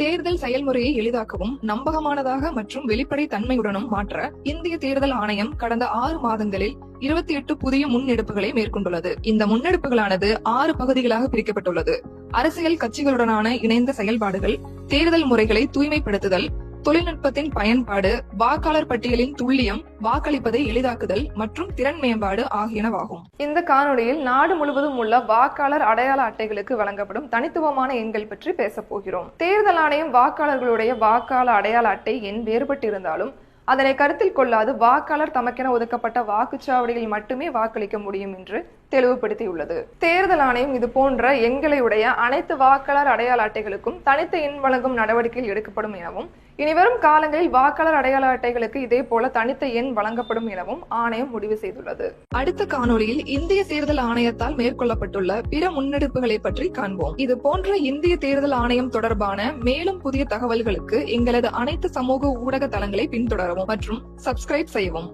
தேர்தல் செயல்முறையை எளிதாக்கவும் நம்பகமானதாக மற்றும் வெளிப்படை தன்மையுடனும் மாற்ற இந்திய தேர்தல் ஆணையம் கடந்த 6 மாதங்களில் 28 புதிய முன்னெடுப்புகளை மேற்கொண்டுள்ளது. இந்த முன்னெடுப்புகளானது 6 பகுதிகளாக பிரிக்கப்பட்டுள்ளது. அரசியல் கட்சிகளுடனான இணைந்த செயல்பாடுகள், தேர்தல் முறைகளை தூய்மைப்படுத்துதல், தொழில்நுட்பத்தின் பயன்பாடு, வாக்காளர் பட்டியலின் துல்லியம், வாக்களிப்பதை எளிதாக்குதல் மற்றும் திறன் மேம்பாடு ஆகியனவாகும். இந்த காணொளியில் நாடு முழுவதும் உள்ள வாக்காளர் அடையாள அட்டைகளுக்கு வழங்கப்படும் தனித்துவமான எண்கள் பற்றி பேச போகிறோம். தேர்தல் ஆணையம் வாக்காளர்களுடைய வாக்காளர் அடையாள அட்டை எண் வேறுபட்டிருந்தாலும் அதனை கருத்தில் கொள்ளாது வாக்காளர் தமக்கென ஒதுக்கப்பட்ட வாக்குச்சாவடியில் மட்டுமே வாக்களிக்க முடியும் என்று தெளிவுபடுத்தியுள்ளது. தேர்தல் ஆணையம் இது போன்ற எண்களையுடைய அனைத்து வாக்காளர் அடையாள அட்டைகளுக்கும் தனித்த எண் வழங்கும் நடவடிக்கைகள் எடுக்கப்படும் எனவும், இனிவரும் காலங்களில் வாக்காளர் அடையாள அட்டைகளுக்கு இதே போல தனித்த எண் வழங்கப்படும் எனவும் ஆணையம் முடிவு செய்துள்ளது. அடுத்த காணொளியில் இந்திய தேர்தல் ஆணையத்தால் மேற்கொள்ளப்பட்டுள்ள பிற முன்னெடுப்புகளை பற்றி காண்போம். இது போன்ற இந்திய தேர்தல் ஆணையம் தொடர்பான மேலும் புதிய தகவல்களுக்கு எங்களது அனைத்து சமூக ஊடக தளங்களை பின்தொடரவும் மற்றும் சப்ஸ்கிரைப் செய்யவும்.